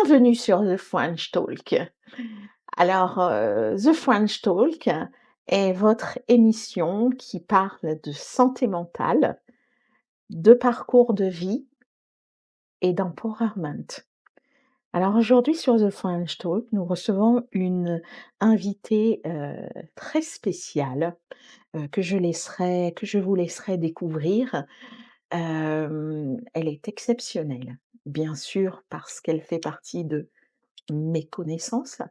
Bienvenue sur The French Talk. Alors, The French Talk est votre émission qui parle de santé mentale, de parcours de vie et d'empowerment. Alors aujourd'hui sur The French Talk, nous recevons une invitée, très spéciale, que je vous laisserai découvrir. Elle est exceptionnelle, bien sûr parce qu'elle fait partie de mes connaissances.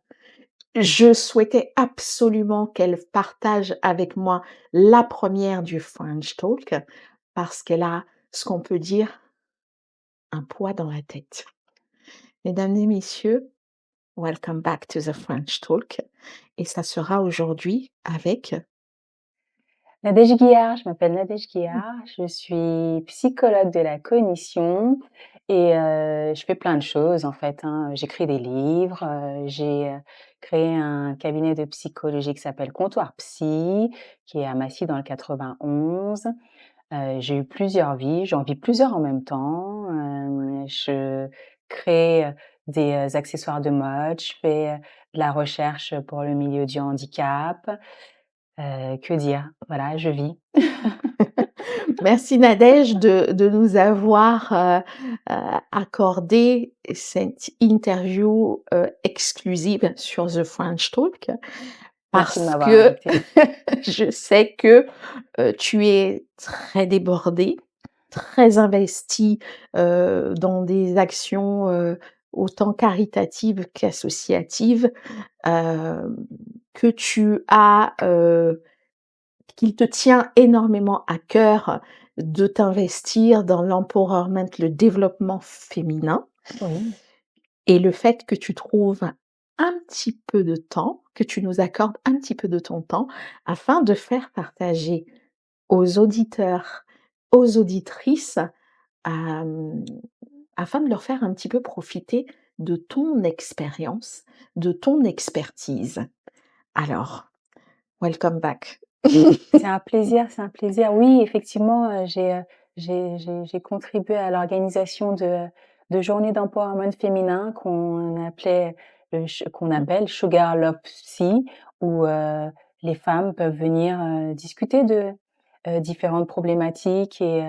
Je souhaitais absolument qu'elle partage avec moi la première du French Talk parce qu'elle a ce qu'on peut dire un poids dans la tête. Mesdames et messieurs, welcome back to the French Talk et ça sera aujourd'hui avec Nadège Guillard, je m'appelle Nadège Guillard, je suis psychologue de la cognition et je fais plein de choses en fait, hein. J'écris des livres, j'ai, créé un cabinet de psychologie qui s'appelle Comptoir Psy, qui est à Massy dans le 91. J'ai eu plusieurs vies, j'en vis plusieurs en même temps. Je crée, des, accessoires de mode, je fais, de la recherche pour le milieu du handicap. Que dire? Voilà, je vis. merci Nadège de nous avoir, accordé cette interview, exclusive sur The French Talk. Merci de Parce m'avoir que invitée. je sais que, tu es très débordée, très investie, dans des actions, autant caritatives qu'associatives, hem, que tu as, qu'il te tient énormément à cœur de t'investir dans l'empowerment, le développement féminin. Oui. Et le fait que tu trouves un petit peu de temps, que tu nous accordes un petit peu de ton temps afin de faire partager aux auditeurs, aux auditrices, hem, afin de leur faire un petit peu profiter de ton expérience, de ton expertise. Alors, welcome back. C'est un plaisir, c'est un plaisir. Oui, effectivement, j'ai contribué à l'organisation de journées d'empowerment féminin qu'on appelle Sugar Love Psy, où, les femmes peuvent venir, discuter de, différentes problématiques et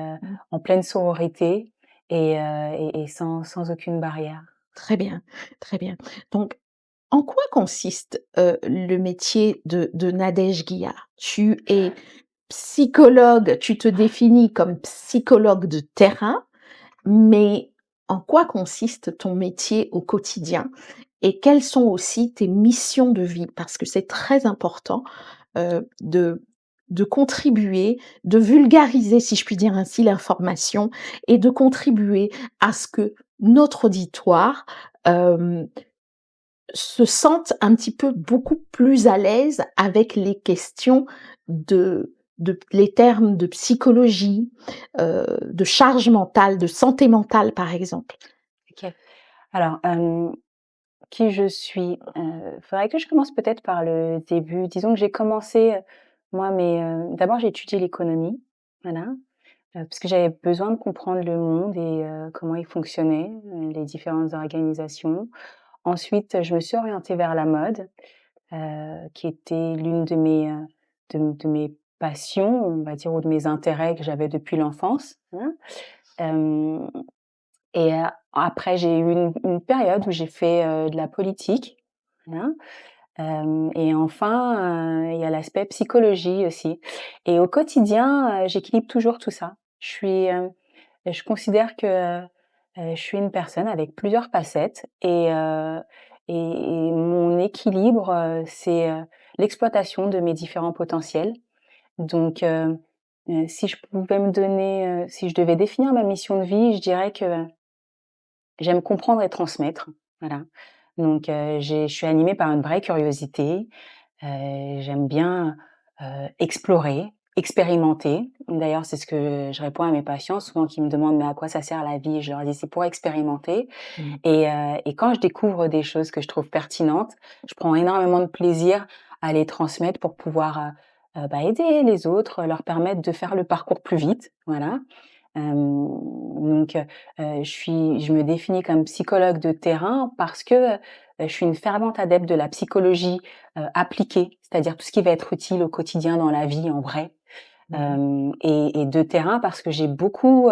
en pleine sororité et sans aucune barrière. Très bien, très bien. Donc, en quoi consiste, le métier de Nadège Guillard? Tu es psychologue, tu te définis comme psychologue de terrain, mais en quoi consiste ton métier au quotidien? Et quelles sont aussi tes missions de vie? Parce que c'est très important, de contribuer, de vulgariser, si je puis dire ainsi, l'information et de contribuer à ce que notre auditoire, hem, se sente un petit peu beaucoup plus à l'aise avec les questions de les termes de psychologie, de charge mentale, de santé mentale, par exemple. OK. Alors, qui je suis? Faudrait que je commence peut-être par le début. Disons que j'ai commencé, moi, d'abord j'ai étudié l'économie, voilà, parce que j'avais besoin de comprendre le monde et comment il fonctionnait, les différentes organisations. Ensuite, je me suis orientée vers la mode, qui était l'une de mes passions, on va dire, ou de mes intérêts que j'avais depuis l'enfance, hein. Hem et après j'ai eu une période où j'ai fait, de la politique, voilà. Et enfin, il y a l'aspect psychologie aussi et au quotidien, j'équilibre toujours tout ça. Je considère que, je suis une personne avec plusieurs facettes et mon équilibre, c'est, l'exploitation de mes différents potentiels. Donc si je devais définir ma mission de vie, je dirais que j'aime comprendre et transmettre, voilà. Donc je suis animée par une vraie curiosité. J'aime bien, explorer, expérimenter. D'ailleurs, c'est ce que je réponds à mes patients souvent qui me demandent: «Mais à quoi ça sert la vie?» Je leur dis: «C'est pour expérimenter» Mmh. et quand je découvre des choses que je trouve pertinentes, je prends énormément de plaisir à les transmettre pour pouvoir, aider les autres, leur permettre de faire le parcours plus vite, voilà. Je me définis comme psychologue de terrain parce que, je suis une fervente adepte de la psychologie, appliquée, c'est-à-dire tout ce qui va être utile au quotidien dans la vie en vrai. Mmh. Et de terrain parce que j'ai beaucoup,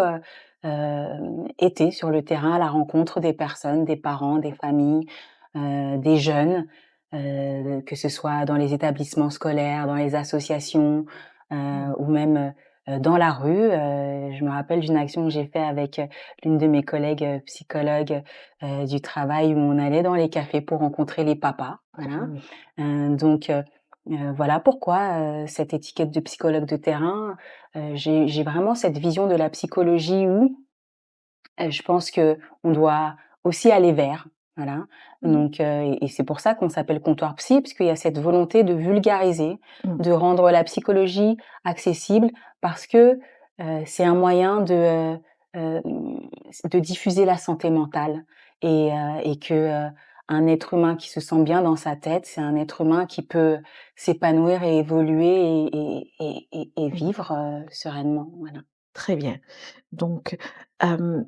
été sur le terrain à la rencontre des personnes, des parents, des familles, des jeunes, que ce soit dans les établissements scolaires, dans les associations, Mmh. ou même, dans la rue. Je me rappelle d'une action que j'ai fait avec, l'une de mes collègues, psychologues, du travail où on allait dans les cafés pour rencontrer les papas, voilà. Mmh. Donc voilà pourquoi, cette étiquette de psychologue de terrain. J'ai vraiment cette vision de la psychologie où, je pense qu'on doit aussi aller vers, voilà. Mmh. Donc et c'est pour ça qu'on s'appelle comptoir psy, puisqu'il y a cette volonté de vulgariser, Mmh. de rendre la psychologie accessible parce que, c'est un moyen de diffuser la santé mentale et que, un être humain qui se sent bien dans sa tête, c'est un être humain qui peut s'épanouir et évoluer et Mmh. vivre, sereinement, voilà. Très bien. Donc, hem,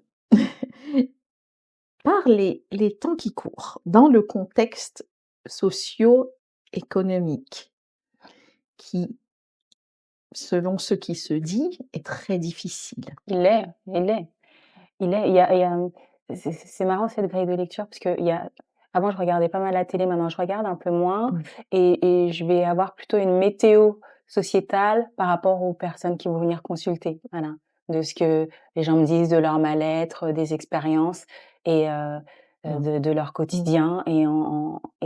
par les temps qui courent, dans le contexte socio-économique qui, selon ce qui se dit, est très difficile. Il l'est, il l'est. Il y a, c'est marrant cette grille de lecture parce qu'il y a avant je regardais pas mal la télé, maintenant je regarde un peu moins Mmh. et je vais avoir plutôt une météo sociétale par rapport aux personnes qui vont venir consulter, voilà. De ce que les gens me disent de leur mal-être, des expériences et Mmh. de leur Mmh. quotidien et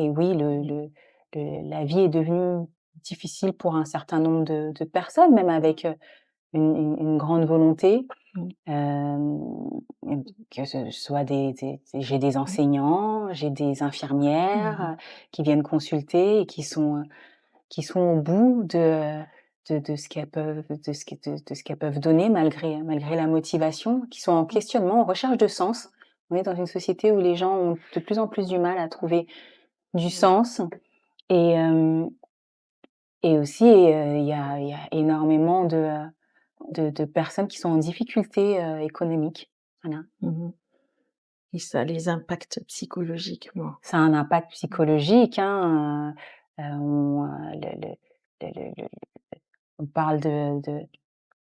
oui, le la vie est devenue difficile pour un certain nombre de personnes, même avec, une grande volonté. Mmh. Que ce soit j'ai des Mmh. enseignants, j'ai des infirmières, Mmh. qui viennent consulter et qui sont au bout de ce qu'elles peuvent de ce qu'elles peuvent donner malgré la motivation, qui sont en Mmh. questionnement, en recherche de sens. On est dans une société où les gens ont de plus en plus du mal à trouver du Mmh. sens et et aussi, il y a énormément de personnes qui sont en difficulté, économique. Voilà. Mmh. Et ça les impacte psychologiquement. Ça a un impact Mmh. psychologique, hein, on, le on parle de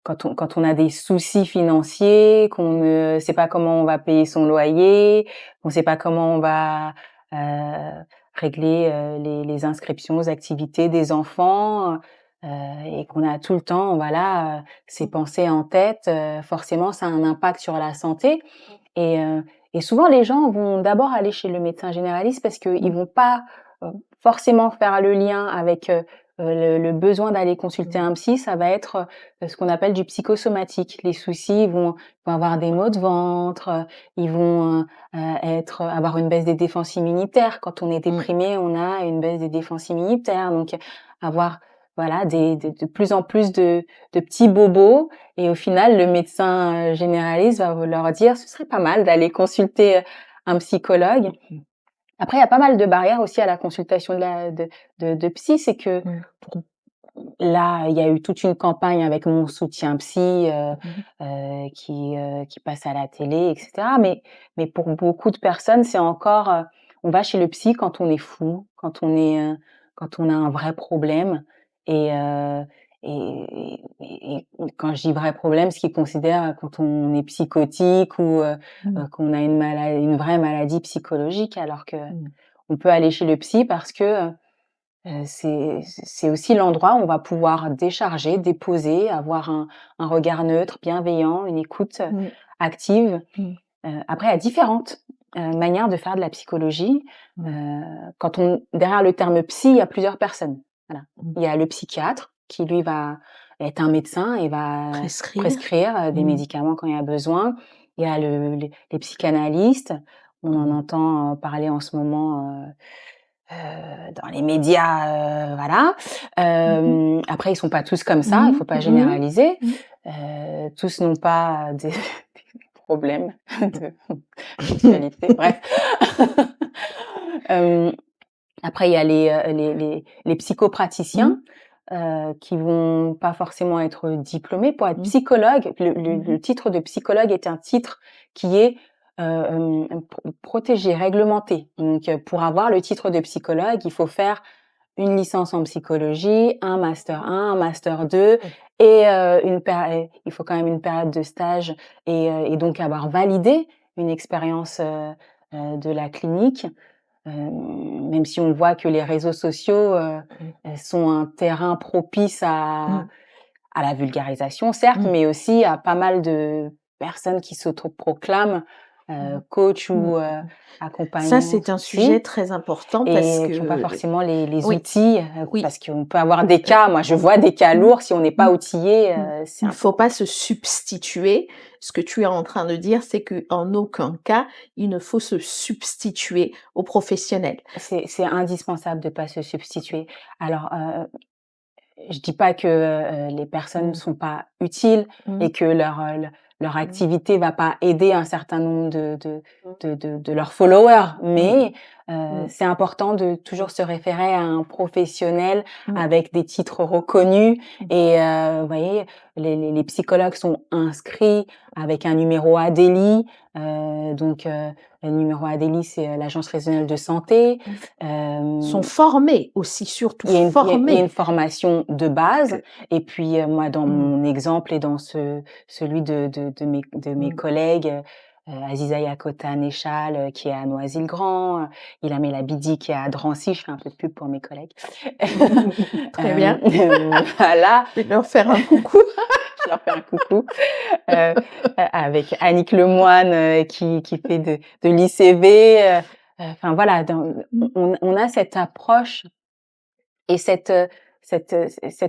quand on a des soucis financiers, qu'on ne sait pas comment on va payer son loyer, qu'on ne sait pas comment on va, heu, régler, les inscriptions aux activités des enfants, et qu'on a tout le temps, voilà, ces Mmh. pensées en tête, forcément ça a un impact sur la santé. Et et souvent les gens vont d'abord aller chez le médecin généraliste parce qu'ils Mmh. vont pas, forcément faire le lien avec, le besoin d'aller consulter Mmh. un psy. Ça va être, ce qu'on appelle du psychosomatique. Les soucis vont avoir des maux de ventre, ils vont, avoir une baisse des défenses immunitaires. Quand on est Mmh. déprimé, on a une baisse des défenses immunitaires, donc avoir, voilà, des de plus en plus de petits bobos et au final, le médecin, généraliste va leur dire: «Ce serait pas mal d'aller consulter, un psychologue». Mmh. Après, il y a pas mal de barrières aussi à la consultation de psy. C'est que Mmh. pour là, il y a eu toute une campagne avec Mon soutien psy, Mmh. qui passe à la télé et cetera. Mais pour beaucoup de personnes, c'est encore, on va chez le psy quand on est fou, quand on a un vrai problème et et quand je dis vrai problème, ce qu'ils considèrent quand on est psychotique ou Mmh. qu'on a une vraie maladie psychologique alors que Mmh. on peut aller chez le psy parce que, c'est aussi l'endroit où on va pouvoir décharger, déposer, avoir un regard neutre, bienveillant, une écoute, Mmh. active. Mmh. Après, il y a différentes, manières de faire de la psychologie. Mmh. Quand on derrière le terme psy, il y a plusieurs personnes. Voilà. Mmh. Il y a le psychiatre qui lui va être un médecin et va Prescrire. prescrire, des Mmh. médicaments quand il y a besoin. Il y a les psychanalystes. On en Mmh. entend, parler en ce moment, dans les médias, voilà. Mmh mh. Après ils sont pas tous comme ça, il Mmh faut pas mh. Mmh. généraliser. Mmh. Tous n'ont pas des problèmes de sexualité, bref. Hem, Après il y a les Mmh. psychopraticiens, qui vont pas forcément être diplômés. Pour être Mmh. psychologue, Mmh mh. le titre de psychologue est un titre qui est, protégé, réglementé. Donc, pour avoir le titre de psychologue, il faut faire une licence en psychologie, un master 1, un master 2 Mmh. et il faut quand même une période de stage et donc avoir validé une expérience, de la clinique. Même si on voit que les réseaux sociaux, Mmh. sont un terrain propice Mmh. à la vulgarisation certes, Mmh. mais aussi à pas mal de personnes qui s'autoproclament, Mmh. coach Mmh. ou, Ça, accompagnants c'est un sujet aussi très important parce et qui ont pas que forcément les oui, outils, oui, parce qu'on peut avoir des heu, cas moi je vois des cas mmh, lourds, si on n'est mmh, pas outillé, mmh. c'est Il un faut peu pas se substituer. Ce que tu es en train de dire, c'est qu'en aucun cas, il ne faut se substituer aux professionnels. c'est indispensable de pas se substituer. Alors, je dis pas que, les personnes ne Mmh. sont pas utiles Mmh. et que leur Mmh. activité va pas aider un certain nombre Mmh. de leurs followers, Oui. mais Mmh. c'est important de Mmh. toujours se référer à un professionnel Mmh. avec des titres reconnus Mmh. et vous voyez, les psychologues sont inscrits avec un numéro ADELI, donc le numéro ADELI, c'est, l'Agence régionale de santé, Mmh. hem Sont formés aussi, surtout il y a une formés. formation de base Que et puis, moi dans mmh. mon exemple et dans celui de mes Mmh. collègues, Aziza Yakota Néchal, qui est à Noisy-le-Grand, Ilham El Abidi qui est à Drancy, je fais un peu de pub pour mes collègues. Très bien. Voilà, Je vais leur faire un coucou. je leur fais un coucou, avec Annick Lemoine, qui fait de l'ICV, enfin voilà, dans Mmh. on a cette approche et cette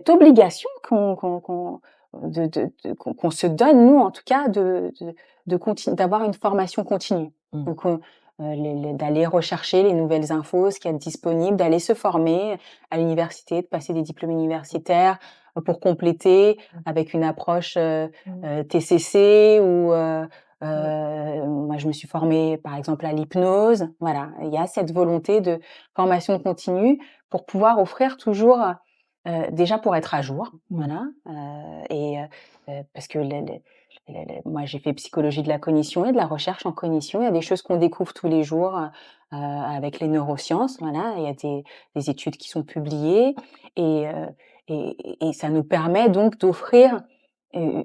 obligation qu'on se donne, nous, en tout cas, d'avoir une formation continue. Mmh. Donc, d'aller rechercher les nouvelles infos, ce qu'il y a de disponible, d'aller se former à l'université, de passer des diplômes universitaires pour compléter Mmh. avec une approche Mmh. TCC ou Mmh. moi, je me suis formée, par exemple, à l'hypnose. Voilà, il y a cette volonté de formation continue pour pouvoir offrir toujours, déjà pour être à jour, Mmh. voilà, parce que moi j'ai fait psychologie de la cognition et de la recherche en cognition. Il y a des choses qu'on découvre tous les jours, avec les neurosciences, voilà. Il y a des études qui sont publiées et ça nous permet donc d'offrir, heu,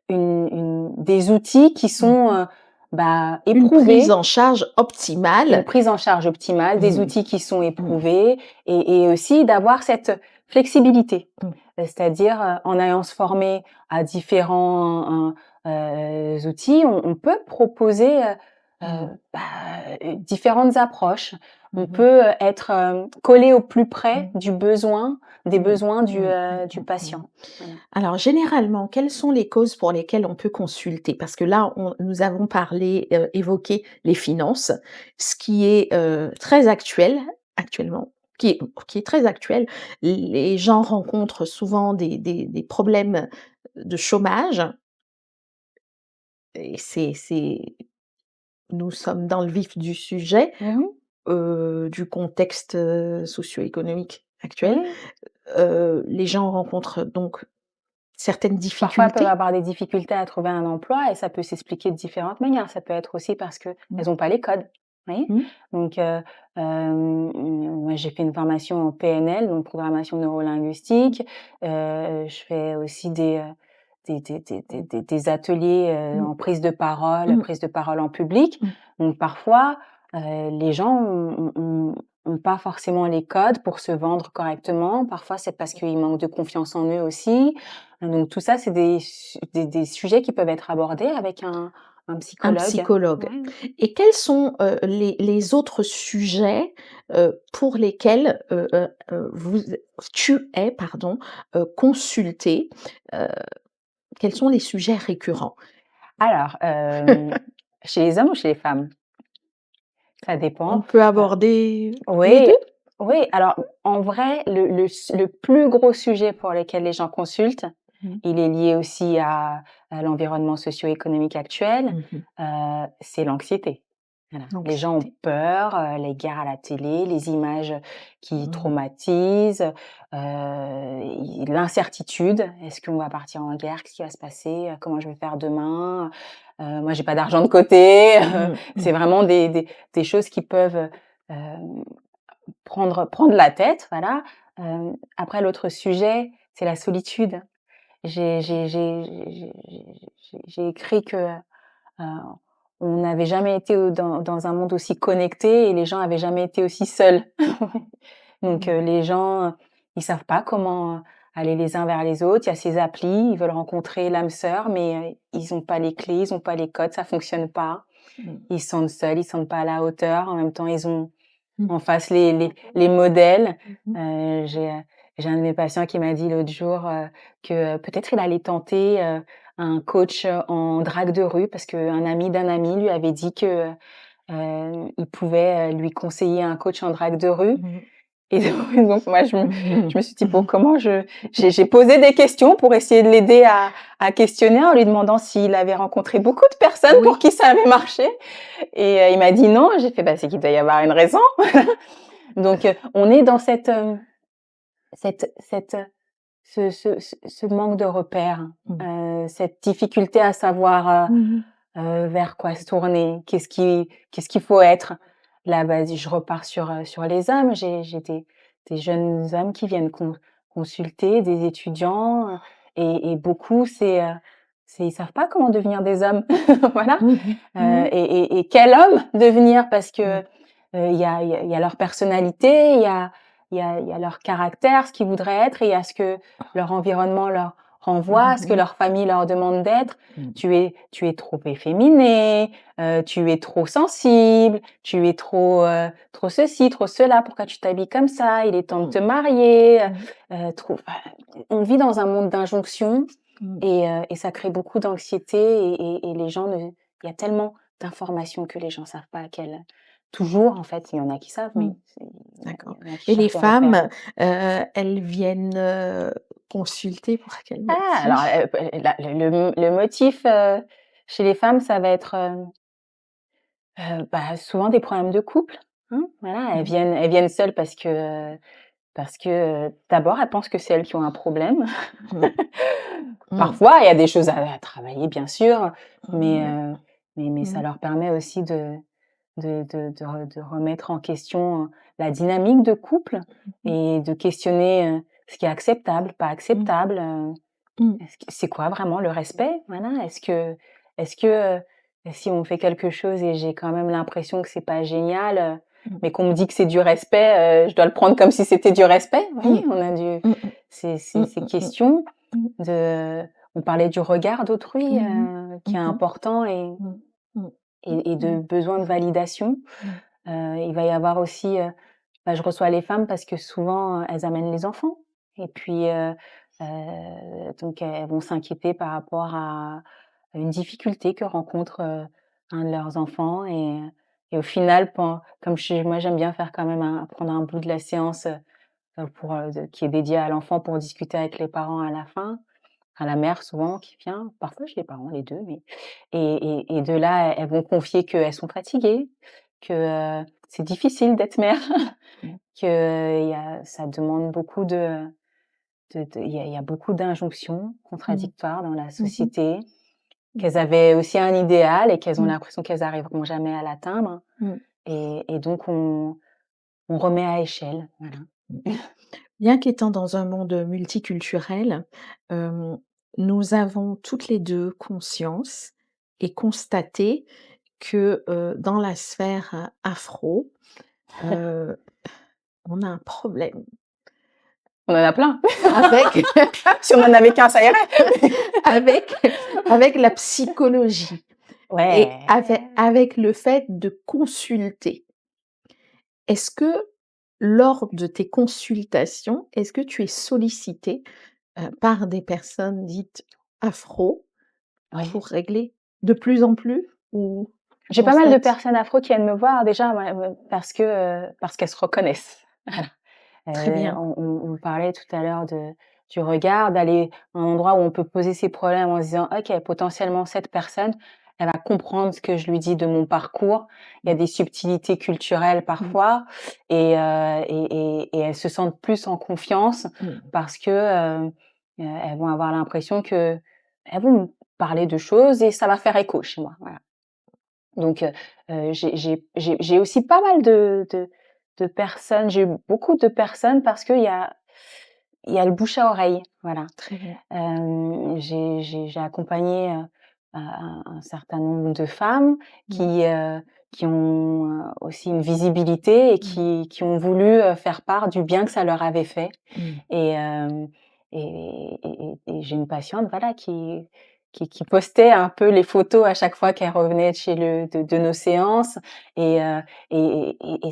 des outils qui Mmh. sont, bah, Une prise éprouvés. en charge Une optimale. prise en charge optimale, des Mmh. outils qui sont Mmh. éprouvés et aussi d'avoir cette flexibilité. Mmh. C'est-à-dire, en allant se former à différents, outils, on peut proposer, Mmh. bah, différentes approches. On Mmh mh. peut, être, collé au plus près Mmh. du besoin des Mmh. besoins Mmh. du Mmh. patient. Voilà. Alors généralement, quelles sont les causes pour lesquelles on peut consulter? Parce que là, nous avons parlé, évoqué les finances, ce qui est, très actuel actuellement, qui est très actuel. Les gens rencontrent souvent des problèmes de chômage et nous sommes dans le vif du sujet, Mmh. du contexte, socio-économique actuel. Oui. Les gens rencontrent donc certaines Parfois, elles peuvent difficultés. avoir des difficultés à trouver un emploi et ça peut s'expliquer de différentes manières. Ça peut être aussi parce qu'elles Mmh. ont pas les codes, vous voyez? Mmh. Donc, moi, j'ai fait une formation en PNL, donc programmation neurolinguistique. Je fais aussi des ateliers, Mmh. en Mmh. prise de parole en public. Mmh. Donc parfois, les gens ont pas forcément les codes pour se vendre correctement. Parfois, c'est parce qu'ils manquent de confiance en eux aussi. Donc tout ça, c'est des sujets qui peuvent être abordés avec un Un psychologue. psychologue. Ouais. Et quels sont, les autres sujets, pour lesquels, tu es, pardon, consultée? Heu, Quels sont les sujets récurrents? Alors, chez les hommes ou chez les femmes? Ça On dépend. peut Heu, aborder les oui, 2. oui, alors en vrai, le plus gros sujet pour lequel les gens consultent, Mmh. il est lié aussi à l'environnement socio-économique actuel, Mmh mh. c'est l'anxiété. Voilà. Les gens ont L'anxiété. peur, les guerres à la télé, les images qui Mmh. traumatisent, l'incertitude. Est-ce qu'on va partir en guerre? Qu'est-ce qui va se passer? Comment je vais faire demain? Moi, j'ai pas d'argent de côté. Mmh C'est mh. vraiment des choses qui peuvent, hem, prendre la tête, voilà. Après l'autre sujet, c'est la solitude. J'ai écrit que, heu, on n'avait jamais été dans un monde aussi connecté et les gens avaient jamais été aussi seuls. Donc Mmh. les gens, ils savent pas comment, aller les uns vers les autres. Il y a ces applis, ils veulent rencontrer l'âme sœur, mais ils ont pas les clés, ils ont pas les codes, ça fonctionne pas. Mmh. Ils se sentent seuls, ils se sentent pas à la hauteur. En même temps, ils ont Mmh. en face les modèles. Mmh. Heu, j'ai, heu, j'ai un de mes patients qui m'a dit l'autre jour, que peut-être il allait tenter, un coach, en drague de rue parce qu'un ami d'un ami lui avait dit que, il pouvait, lui conseiller un coach en drague de rue Mmh. et donc moi Mmh. je me suis dit: «Bon, comment j'ai posé des questions pour essayer de l'aider à questionner en lui demandant s'il avait rencontré beaucoup de personnes pour Oui. qui ça avait marché et il m'a dit: «Non». J'ai fait: «Bah, c'est qu'il doit y avoir une raison». Donc on est dans cette, ce manque de repères, Mmh. cette difficulté à savoir, Mmh mh. vers quoi se tourner, qu'est-ce qu'il faut être. Là, vas-y, je repars sur les hommes. J'ai des jeunes hommes qui viennent consulter, des étudiants, et beaucoup, c'est ils savent pas comment devenir des hommes. Voilà, Mmh mh. Mmh. et quel homme devenir? Parce que, Mmh. il y a leur personnalité, il y a leur caractère, ce qu'ils voudraient être et il y a ce que leur environnement leur renvoie, ce que Mmh. leur famille leur demande d'être. Mmh. Tu es trop efféminé, tu es trop sensible, tu es trop ceci, trop cela, pourquoi tu t'habilles comme ça? Il est temps de Mmh. te marier, Mmh. trop enfin, on vit dans un monde d'injonctions Mmh. et ça crée beaucoup d'anxiété et les gens ne il y a tellement d'informations que les gens savent pas quelles toujours en fait, il y en a qui savent, Mmh. mais c'est D'accord, il y en a qui et les cherchent des repères. femmes, elles viennent, consulter pour quel Ah alors, motif? la le motif, chez les femmes, ça va être, bah, souvent des problèmes de couple, hein, voilà. Mmh. Elles viennent seules parce que, d'abord, elles pensent que c'est elles qui ont un problème. Mmh. Mmh. Parfois, il y a des choses à travailler, bien sûr, mais Mmh. mais ça Mmh. leur permet aussi de remettre en question, la dynamique de couple Mmh. et de questionner, ce qui est acceptable, pas Mmh. acceptable, Mmh. est-ce que c'est quoi vraiment le respect? Voilà, est-ce que, si on fait quelque chose et j'ai quand même l'impression que c'est pas génial, Mmh. mais qu'on me dit que c'est du respect, je dois le prendre comme si c'était du respect? Vous Mmh. voyez? On a du Mmh mh. Mmh ces mh mh. questions Mmh. de on parlait du regard d'autrui, Mmh mh. qui est Mmh mh. important et Mmh. Mmh. et Mmh. de besoin de validation. Mmh. Il va y avoir aussi, bah, je reçois les femmes parce que souvent, elles amènent les enfants et puis, donc elles vont s'inquiéter par rapport à une difficulté que rencontre, un de leurs enfants et au final comme moi j'aime bien faire quand même prendre un bout de la séance, pour, qui est dédié à l'enfant pour discuter avec les parents à la fin. Enfin la mère souvent qui vient, parfois j'ai les parents, les 2 mais et de là, elles vont confier qu'elles sont fatiguées, que, c'est difficile d'être mère, Mmh. que ça demande beaucoup il y a beaucoup d'injonctions Mmh. contradictoires dans la Mmh mh. société, Mmh. qu'elles avaient aussi un idéal et qu'elles ont Mmh. l'impression qu'elles arriveront jamais à l'atteindre Mmh. et donc on remet à échelle, voilà. Mmh. Bien qu'étant dans un monde multiculturel, hem, nous avons toutes les 2 conscience et constaté que, dans la sphère, afro, heu, on a un problème On en a plein. avec Si on en avait qu'un, ça irait. avec avec la psychologie et Ouais. avec le fait de consulter. Est-ce que lors de tes consultations, est-ce que tu es sollicité par des personnes dites afro Oui. pour régler de plus en plus ou tu J'ai pas mal de constates? personnes afro qui viennent me voir déjà, ouais, parce qu'elles se reconnaissent. Très bien. On parlait tout à l'heure du regard, d'aller à un endroit où on peut poser ses problèmes en se disant: «OK, potentiellement cette personne, elle va comprendre ce que je lui dis de mon parcours. Il y a Mmh. des subtilités culturelles Mmh. parfois et elles se sentent plus en confiance Mmh. parce que, elles vont avoir l'impression qu'elles vont me parler de choses et ça va faire écho chez moi, voilà. Donc j'ai aussi pas mal de personnes, j'ai eu beaucoup de personnes parce qu'il y a le bouche à oreille, voilà. Très bien. J'ai accompagné, un certain nombre de femmes Mmh. qui ont, aussi une visibilité et Mmh. qui ont voulu, faire part du bien que ça leur avait fait Mmh. et hem et j'ai une patiente, voilà, qui postait un peu les photos à chaque fois qu'elle revenait de chez le de nos séances et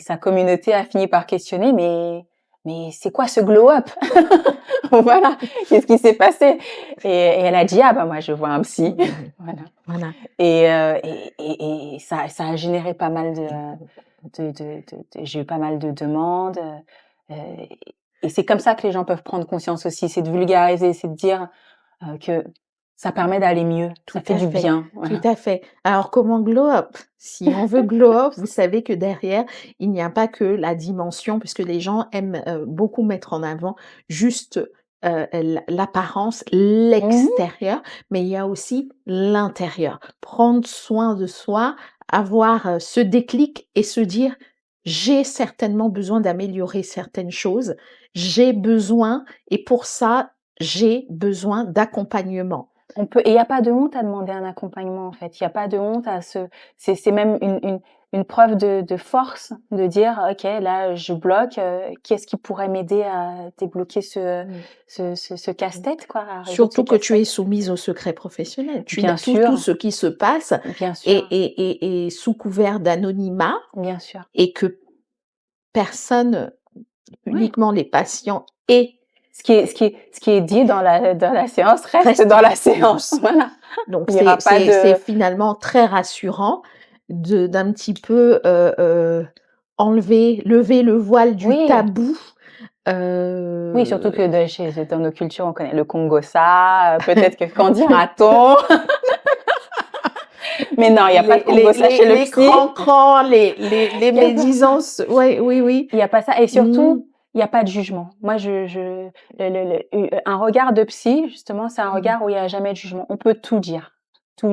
sa communauté a fini par questionner: «Mais c'est quoi ce glow up?» Voilà, qu'est-ce qui s'est passé? Et elle a dit: «Ah bah moi je vois un psy». Mmh. Voilà Voilà. et ça a généré pas mal j'ai eu pas mal de demandes, heu et c'est comme ça que les gens peuvent prendre conscience aussi, c'est de vulgariser, c'est de dire, que ça permet d'aller mieux, ça Tout fait à du fait, bien, tout voilà. à fait. Alors comment glow up? Si on veut glow up, vous savez que derrière, il n'y a pas que la dimension, puisque les gens aiment, beaucoup mettre en avant juste, l'apparence, Mmh mh. l'extérieur, mais il y a aussi l'intérieur. Prendre soin de soi, avoir, ce déclic et se dire: «J'ai certainement besoin d'améliorer certaines choses. J'ai besoin et pour ça, j'ai besoin d'accompagnement». On peut et il y a pas de honte à demander un accompagnement, en fait. Il y a pas de honte à se c'est même une preuve de force de dire: «OK, là, je bloque, qu'est-ce qui pourrait m'aider à débloquer Mmh. ce casse-tête, quoi, à résoudre ce Surtout que tu es casse-tête?» soumise au secret professionnel. Tu n'as Bien tout sûr, ce qui se passe bien est sûr, est sous couvert d'anonymat bien sûr. et que personne, Ouais. uniquement les patients et Ce qui est dit dans la séance reste reste dans la oui. séance, voilà. Donc Il y aura pas c'est de finalement très rassurant de d'un petit peu, lever le voile du oui, tabou, oui, surtout heu, que dans nos cultures, on connaît le Congo-ça, peut-être que qu'en dira-t-on? Mais non, il y a pas de Congo-ça chez le les psy. cran-crans, les Il y a pas médisances, ouais, oui, oui. il y a pas ça et Mmh. surtout, il y a pas de jugement. Moi, un regard de psy, justement, c'est un Mmh. regard où il y a jamais de jugement. On peut tout dire, Mmh.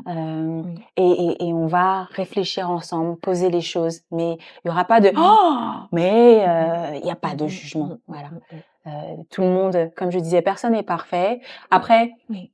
hem Oui. et on va réfléchir ensemble, poser les choses, mais il y aura pas de: Mmh. «Oh!» mais Mmh mh. il y a pas de Mmh jugement, mh. Mmh voilà. mh. Mmh. Tout le monde, comme je disais, personne n'est parfait. Après, Oui.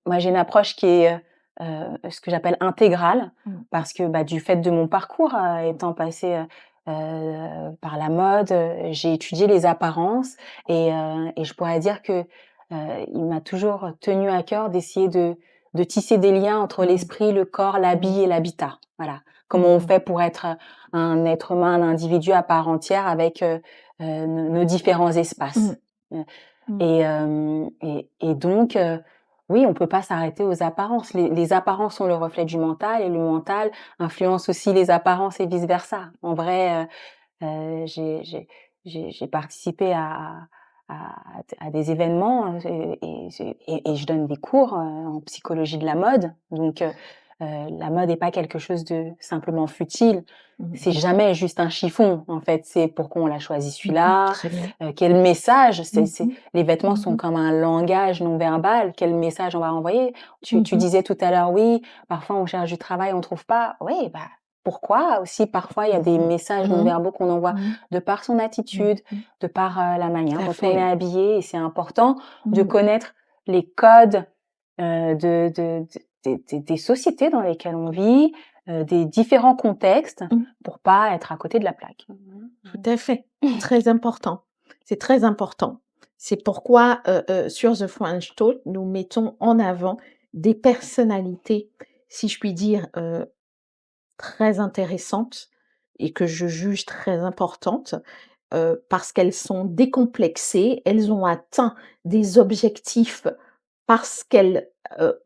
moi, j'ai une approche qui est, ce que j'appelle intégrale Mmh. parce que, bah, du fait de mon parcours, étant passée, par la mode, j'ai étudié les apparences et je pourrais dire que, il m'a toujours tenu à cœur d'essayer de tisser des liens entre Mmh. l'esprit, le corps, Mmh. l'habit et l'habitat. Voilà. Comment on Mmh. fait pour être, un être humain, un individu à part entière avec, nos différents espaces. Mmh. Mmh. Et donc, oui, on peut pas s'arrêter aux apparences. Les apparences sont le reflet du mental et le mental influence aussi les apparences et vice versa. En vrai, j'ai participé à des événements, et je donne des cours, en psychologie de la mode. Donc, la mode est pas quelque chose de simplement futile. Mmh. C'est jamais juste un chiffon, en fait. C'est pourquoi on l'a choisi Mmh mh. celui-là, Très bien. quel message Mmh c'est mh. les vêtements Mmh sont mh. comme un langage non verbal. Quel message on va envoyer? Mmh Tu mh. disais tout à l'heure, oui, parfois on cherche du travail, on trouve pas. Oui, bah, pourquoi aussi parfois il y a des Mmh messages non mh. verbaux qu'on envoie Mmh. de par son Mmh. attitude, Mmh. de par, la Tout manière à dont on est fait. habillé et c'est important de Mmh. connaître les codes, des sociétés dans lesquelles on vit, des différents contextes Mmh. pour pas être à côté de la plaque. Tout à fait. Très important. C'est très important. C'est pourquoi, sur The French Talk, nous mettons en avant des personnalités, si je puis dire, très intéressantes et que je juge très importantes, parce qu'elles sont décomplexées, elles ont atteint des objectifs parce qu'elles,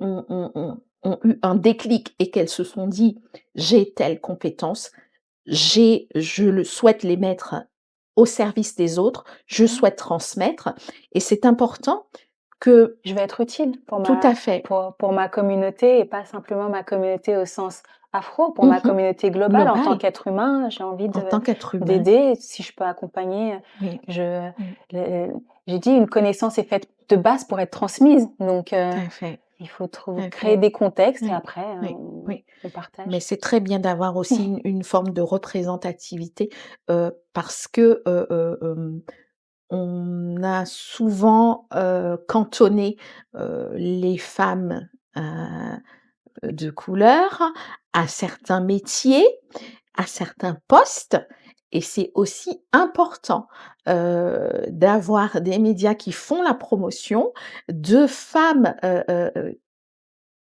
ont eu un déclic et qu'elles se sont dit: «J'ai telle compétence, je le souhaite les mettre au service des autres, je Mmh. souhaite transmettre» et c'est important que Je vais être utile tout à fait. pour ma communauté et pas simplement ma communauté au sens afro, pour ma Mmh. communauté globale. En tant Global, qu'être humain, j'ai envie en tant qu'être humain. d'aider. Si je peux accompagner, Oui, je mmh, le j'ai dit: «Une connaissance est faite de base pour être transmise». Donc tout à fait, il faut tout trouver à créer fait. des contextes et Oui, après, oui, oui. on Mais partage. c'est très bien d'avoir aussi une forme de représentativité, parce que, on a souvent, cantonné, les femmes, de couleur à certains métiers, à certains postes et c'est aussi important, d'avoir des médias qui font la promotion de femmes,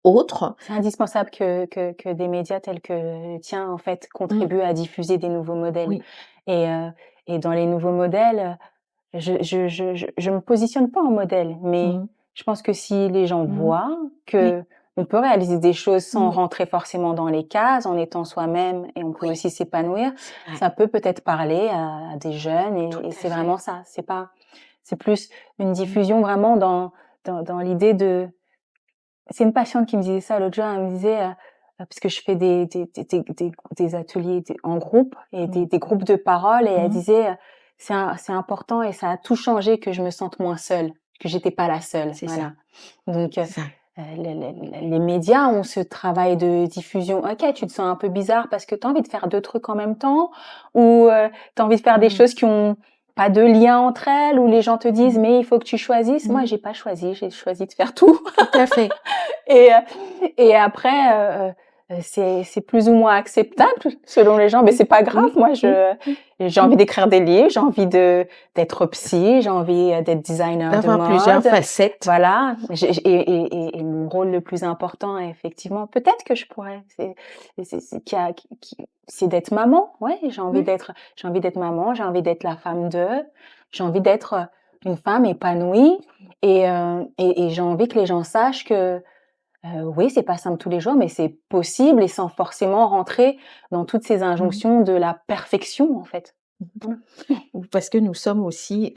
autres. C'est indispensable que des médias tels que le tien, en fait, Mmh, contribuent à diffuser des nouveaux modèles oui. et dans les nouveaux modèles, je me positionne pas en modèle, mais Mmh. je pense que si les gens Mmh. voient Oui. qu'on peut réaliser des choses sans Mmh. rentrer forcément dans les cases, en étant soi-même et on peut Oui, aussi s'épanouir, c'est vrai, ça peut peut-être parler à des jeunes tout et à c'est fait. vraiment ça. C'est plus une Mmh. diffusion vraiment dans l'idée de c'est une patiente qui me disait ça l'autre jour, elle me disait, parce que je fais des ateliers en groupe et Mmh. des groupes de parole et elle Mmh. disait, c'est important et ça a tout changé que je me sente moins seule, que j'étais pas la seule, C'est ça, voilà. Donc c'est ça. les médias ont ce travail de diffusion. OK, tu te sens un peu bizarre parce que tu as envie de faire 2 trucs en même temps ou tu as envie de faire des Mmh. choses qui ont pas de lien entre elles, où les gens te disent: Mmh. «Mais il faut que tu choisisses». Moi, Mmh. j'ai pas choisi, j'ai choisi de faire tout. Tout à fait. Et après, c'est plus ou moins acceptable selon les gens, mais Oui, c'est pas grave. oui, Moi, oui, oui. j'ai Mmh. envie d'écrire des livres, j'ai envie d'être psy, j'ai envie, d'être designer de D'avoir plusieurs mode. facettes. Voilà, j'ai et mon rôle le plus important, effectivement, peut-être que je pourrais, c'est qui a qui c'est d'être maman. Ouais, Oui. j'ai envie d'être maman, j'ai envie d'être la femme de, j'ai envie d'être, une femme épanouie et j'ai envie que les gens sachent que oui, c'est pas simple tous les jours, mais c'est possible et sans forcément rentrer dans toutes ces Mmh. injonctions de la perfection, en fait. Voilà. Ou parce que nous sommes aussi,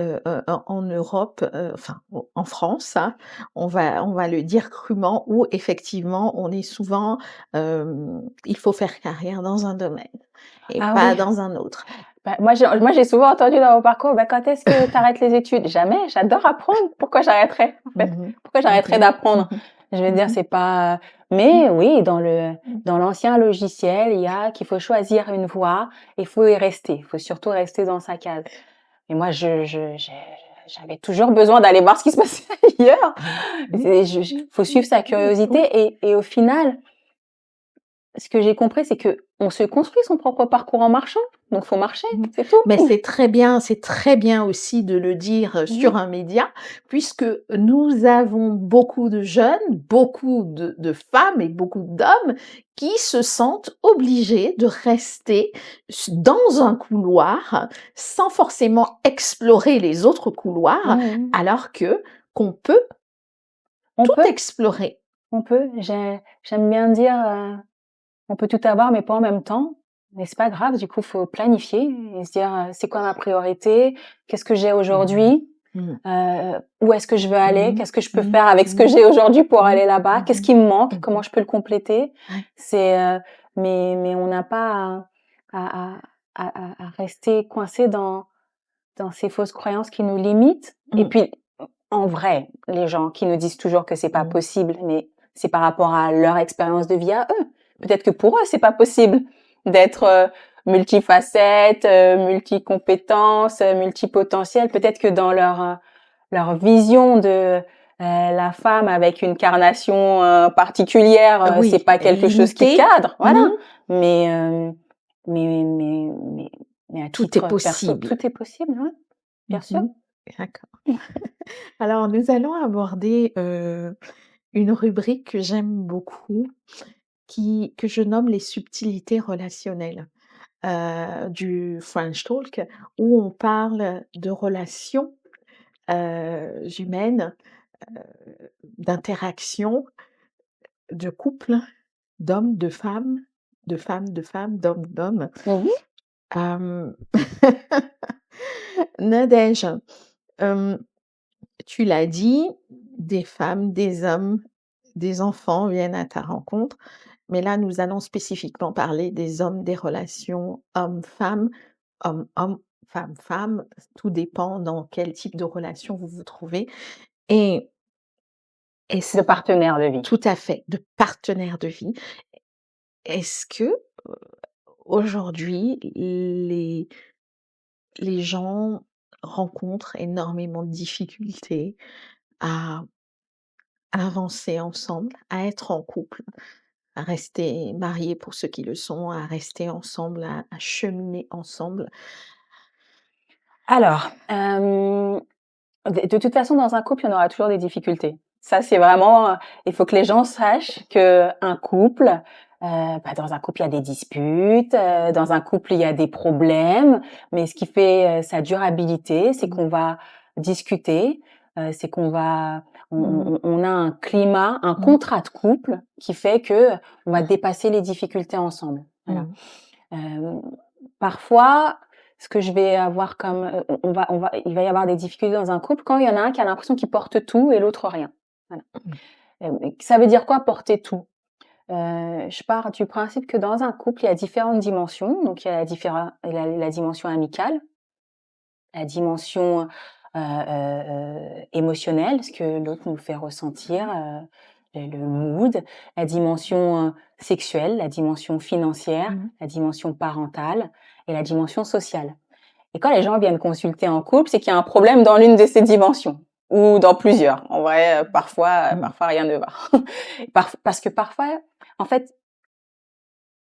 en Europe, enfin en France, hein, on va le dire crûment, où effectivement on est souvent, il faut faire carrière dans un domaine et Ah pas oui, dans un autre. bah, moi j'ai souvent entendu dans mon parcours: «Bah, quand est-ce que tu arrêtes les études?» «Jamais, j'adore apprendre, pourquoi j'arrêterais, en fait? Mmh mh. Pourquoi j'arrêterais Mmh mh. d'apprendre?» Mmh Je veux dire, mh. c'est pas Mmh mais oui, mh. dans l'ancien logiciel, il y a qu'il faut choisir une voie, il faut y rester, il faut surtout rester dans sa case. Et moi, j'avais toujours besoin d'aller voir ce qui se passait ailleurs. Oui. Mmh. C'est Mmh. faut Mmh. suivre sa Mmh. Oui. curiosité et au final, ce que j'ai compris, c'est que on se construit son propre parcours en marchant, donc faut marcher, Mmh. c'est tout. Mais c'est très bien aussi de le dire, Mmh. sur un média, puisque nous avons beaucoup de jeunes, beaucoup de femmes et beaucoup d'hommes qui se sentent obligés de rester dans un couloir, sans forcément explorer les autres couloirs, Mmh mh. alors que qu'on peut On tout peut, explorer. on peut. J'aime bien dire, on peut tout avoir, mais pas en même temps. Mais c'est pas grave, du coup, faut planifier et se dire, «C'est quoi ma priorité? Qu'est-ce que j'ai Mmh. aujourd'hui? Mmh. Où est-ce que je veux aller? Mmh. Qu'est-ce que je peux Mmh. faire avec ce que Mmh. j'ai aujourd'hui pour Mmh. aller là-bas? Qu'est-ce Mmh. qui me manque? Mmh. Comment je peux le compléter?» Ouais. C'est, mais on n'a pas à à rester coincé dans ces fausses croyances qui nous limitent et Mmh. puis, en vrai, les gens qui nous disent toujours que c'est pas Mmh. possible, mais c'est par rapport à leur expérience de vie à eux. Peut-être que pour eux, c'est pas possible d'être, multifacette, multicompétence, multipotentiel. Peut-être que dans leur vision de, la femme avec une carnation, particulière, c'est Oui, pas quelque chose qui limité. cadre, Mmh. voilà. Mais, mais mais mais mais à Tout est titre perso, possible. tout est possible, ouais, bien sûr. Mmh. D'accord. Alors nous allons aborder, une rubrique que j'aime beaucoup, que je nomme les subtilités relationnelles, du French Talk, où on parle de relations, humaines, d'interactions, de couples, d'hommes, de femmes, de femmes, d'hommes, d'hommes. Mmh mh. Hem, Nadège, hem, tu l'as dit, des femmes, des hommes, des enfants viennent à ta rencontre. Mais là, nous allons spécifiquement parler des hommes, des relations hommes-femmes, hommes-hommes, femmes-femmes. Tout dépend dans quel type de relation vous vous trouvez et est-ce De partenaire de vie. tout à fait, de partenaires de vie. Est-ce que, aujourd'hui, les gens rencontrent énormément de difficultés à avancer ensemble, à être en couple, à rester mariés pour ceux qui le sont, à rester ensemble, à cheminer ensemble? Alors, de toute façon, dans un couple, il y en aura toujours des difficultés. Ça, c'est vraiment, il faut que les gens sachent qu'un couple, dans un couple, il y a des disputes, dans un couple, il y a des problèmes, mais ce qui fait, sa durabilité, c'est Mmh. qu'on va discuter, c'est qu'on va Mmh. on a un climat, un Mmh. contrat de couple qui fait qu'on va dépasser les difficultés ensemble. Voilà. Mmh. Hem, Parfois, ce que je vais avoir comme, il va y avoir des difficultés dans un couple quand il y en a un qui a l'impression qu'il porte tout et l'autre rien. Voilà. Mmh. Ça veut dire quoi porter tout? Je pars du principe que dans un couple, il y a différentes dimensions. Donc il y a la dimension amicale, la dimension, émotionnelle, ce que l'autre nous fait ressentir, le mood, la dimension, sexuelle, la dimension financière, Mmh. la dimension parentale et la dimension sociale. Et quand les gens viennent consulter en couple, c'est qu'il y a un problème dans l'une de ces dimensions ou dans plusieurs. En vrai, Mmh. parfois rien ne va. Parce que parfois, en fait,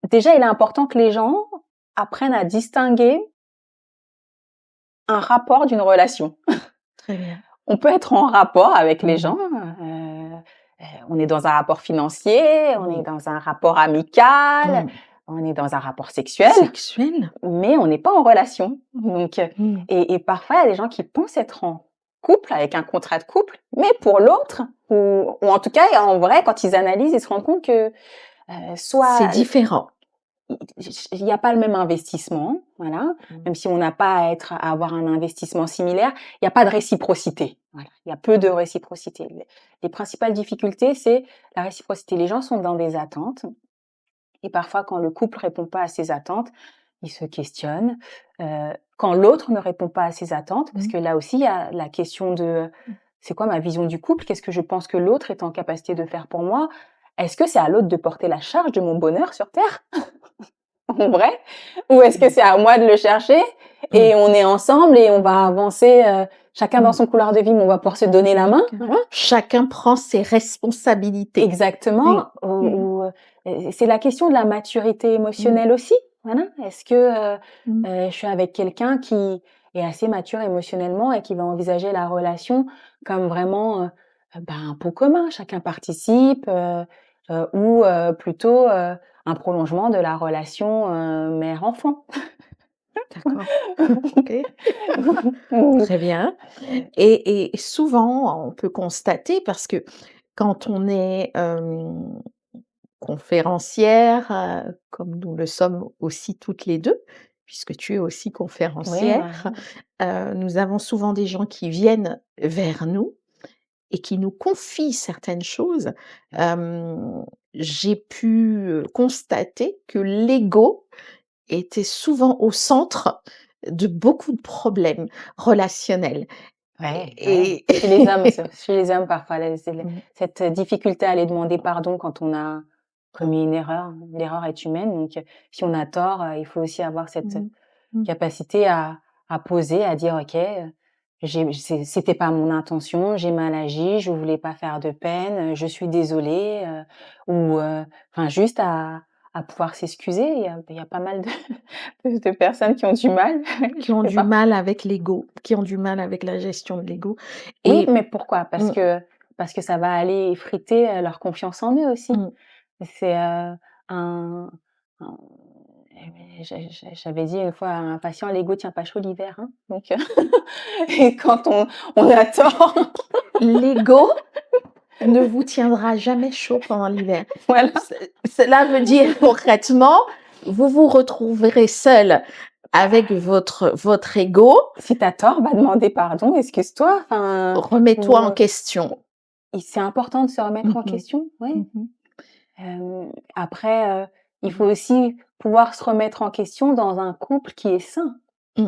déjà, il est important que les gens apprennent à distinguer un rapport d'une relation. Très bien. On peut être en rapport avec les Mmh. gens, on est dans un rapport financier, on est Mmh. dans un rapport amical, Mmh. on est dans un rapport sexuel, Sexuel? mais on n'est pas en relation. Donc, Mmh. et parfois, il y a des gens qui pensent être en couple, avec un contrat de couple, mais pour l'autre, ou en tout cas, en vrai, quand ils analysent, ils se rendent compte que, C'est soit différent. il y a pas le même investissement, voilà. Mmh. Même si on n'a pas à avoir un investissement similaire, il y a pas de réciprocité. Voilà, il y a peu de réciprocité. Les principales difficultés, c'est la réciprocité. Les gens sont dans des attentes et parfois quand le couple répond pas à ses attentes, ils se questionnent. Quand l'autre ne répond pas à ses attentes, parce Mmh. que là aussi il y a la question de: «C'est quoi ma vision du couple? Qu'est-ce que je pense que l'autre est en capacité de faire pour moi? Est-ce que c'est à l'autre de porter la charge de mon bonheur sur terre?» En vrai? Ou est-ce que Mmh. c'est à moi de le chercher Mmh. et on est ensemble et on va avancer, chacun dans Mmh. son couloir de vie, mais on va pouvoir se donner la main? Voilà. Chacun prend ses responsabilités. Exactement, Oui. Mmh. c'est la question de la maturité Mmh. émotionnelle aussi, voilà. Est-ce que, Mmh. je suis avec quelqu'un qui est assez mature émotionnellement et qui va envisager la relation comme vraiment, un pot commun, chacun participe, ou plutôt, un prolongement de la relation, mère-enfant? D'accord. OK. Très bien et souvent, on peut constater parce que quand on est, conférencière, comme nous le sommes aussi toutes les 2, puisque tu es aussi Oui, conférencière, nous avons souvent des gens qui viennent vers nous et qui nous confient certaines choses. J'ai pu, constater que l'ego était souvent au centre de beaucoup de problèmes relationnels ouais, ouais. et Chez les hommes parfois, Mmh. cette difficulté à aller demander pardon quand on a commis une erreur. L'erreur est humaine, donc si on a tort, il faut aussi avoir cette Mmh. Mmh. capacité à poser, à dire: «OK, c'était pas mon intention, j'ai mal agi, je voulais pas faire de peine, je suis désolé», ou enfin juste à pouvoir s'excuser. Il y a pas mal de de personnes qui ont du mal. Qui ont Et du par mal avec l'ego, qui ont du mal avec la gestion de l'ego Oui, et mais pourquoi? mmh, Parce que ça va aller effriter, leur confiance en eux aussi. mmh, C'est, un un j'avais dit une fois à un patient: «L'ego tient pas chaud l'hiver, hein». Donc et quand on a tort, l'ego ne vous tiendra jamais chaud pendant l'hiver. voilà. Cela veut dire concrètement, vous vous retrouverez seul avec votre ego, Si tu as tort, bah, demande pardon, excuse-toi, enfin remets-toi ou en question. c'est important de se remettre Mmh en mh. question, ouais. Mmh mh. Après, il Mmh. faut aussi pouvoir se remettre en question dans un couple qui est sain. Mmh.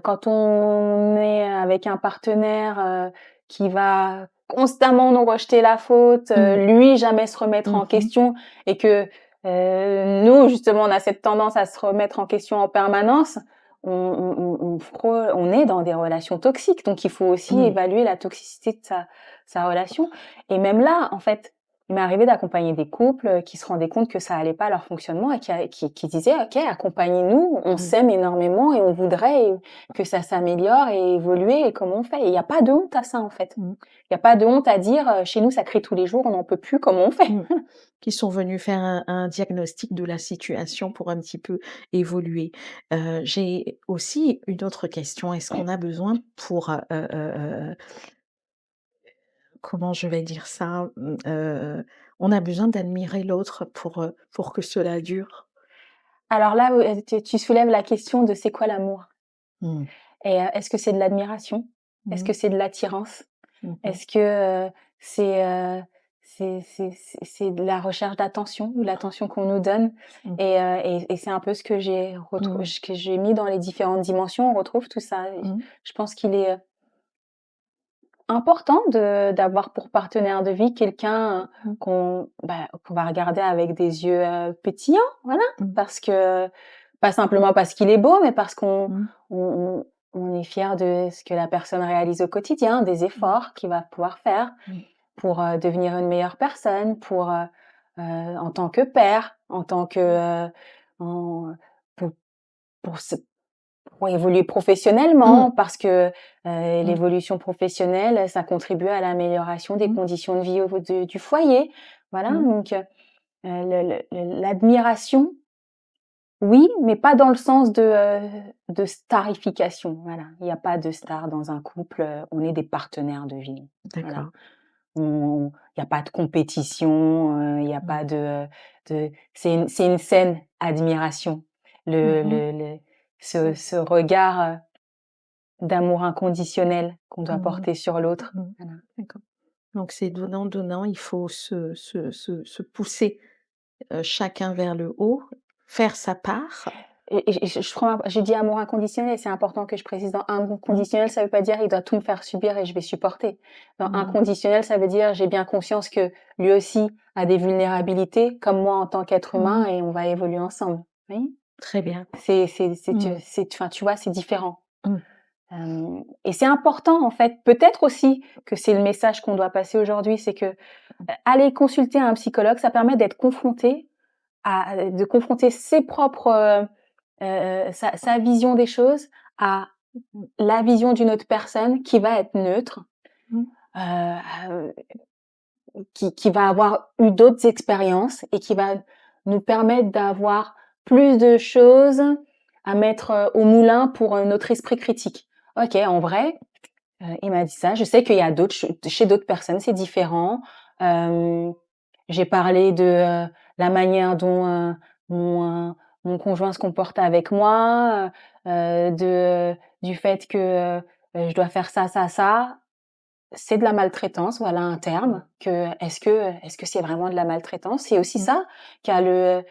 Quand on est avec un partenaire, qui va constamment nous rejeter la faute, Mmh. lui jamais se remettre Mmh en mh. question et que, nous justement on a cette tendance à se remettre en question en permanence, on est dans des relations toxiques. Donc il faut aussi Mmh. évaluer la toxicité de sa relation et même là, en fait, il m'est arrivé d'accompagner des couples, qui se rendaient compte que ça allait pas leur fonctionnement et qui disaient: «OK, accompagnez-nous, on Mmh. s'aime énormément et on voudrait que ça s'améliore et évoluer et comment on fait?» Et il y a pas de honte à ça, en fait. Mmh. Il y a pas de honte à dire, «Chez nous, ça crie tous les jours, on n'en peut plus, comment on fait?» Mmh. Qui sont venus faire un diagnostic de la situation pour un petit peu évoluer. J'ai aussi une autre question. Est-ce qu'on a besoin pour, comment je vais dire ça? On a besoin d'admirer l'autre pour que cela dure? Alors là, tu soulèves la question de c'est quoi l'amour? Mmh. Et est-ce que c'est de l'admiration? Est-ce Mmh. que c'est de l'attirance? Mmh mh. Est-ce que, c'est, c'est de la recherche d'attention ou l'attention qu'on nous donne? Mmh. Et c'est un peu ce que Mmh. que j'ai mis dans les différentes dimensions, on retrouve tout ça et Mmh. je pense qu'il est, important de d'avoir pour partenaire de vie quelqu'un, Mmh. qu'on va regarder avec des yeux, pétillants, voilà. Mmh. Parce que pas simplement parce qu'il est beau, mais parce qu'on Mmh. on on est fier de ce que la personne réalise au quotidien, des Mmh. efforts qu'il va pouvoir faire Mmh. pour, devenir une meilleure personne, en tant que père, en tant que, en pour pour se pour évoluer Mmh. professionnellement, parce que, Mmh. l'évolution professionnelle, ça contribue à l'amélioration des Mmh. conditions de vie du foyer. Voilà, Mmh. donc l'admiration, oui, mais pas dans le sens de starification, voilà. Il y a pas de star dans un couple, on est des partenaires de vie, voilà. D'accord. Il y a pas de compétition, il y a Mmh. pas de c'est une saine admiration. Mmh Le mh. le le Mmh. ce regard, d'amour inconditionnel qu'on doit Mmh. porter sur l'autre. Mmh. Voilà. D'accord. Donc c'est donnant-donnant, il faut se pousser, chacun vers le haut, faire sa part. Et je prends j'ai dit amour inconditionnel, c'est important que je précise. Dans Mmh. inconditionnel, ça veut pas dire il doit tout me faire subir et je vais supporter. Dans Mmh. inconditionnel, ça veut dire j'ai bien conscience que lui aussi a des vulnérabilités comme moi en tant qu'être Mmh. humain et on va évoluer ensemble. Oui. Très bien. Tu Mmh. enfin, tu vois, c'est différent. Mmh. Et c'est important en fait, peut-être aussi que c'est le message qu'on doit passer aujourd'hui, c'est que, aller consulter un psychologue, ça permet d'être confronté de confronter ses propres, sa vision des choses à Mmh. la vision d'une autre personne qui va être neutre, Mmh. heu, qui va avoir eu d'autres expériences et qui va nous permettre d'avoir plus de choses à mettre, au moulin pour, notre esprit critique. OK, en vrai, il m'a dit ça. Je sais qu'il y a d'autres chez d'autres personnes, c'est différent. Hem, j'ai parlé de, la manière dont, mon, mon conjoint se comporte avec moi, du fait que, je dois faire ça, ça, ça. C'est de la maltraitance, voilà un terme. Est-ce que c'est vraiment de la maltraitance? C'est aussi Mmh. ça qu'a le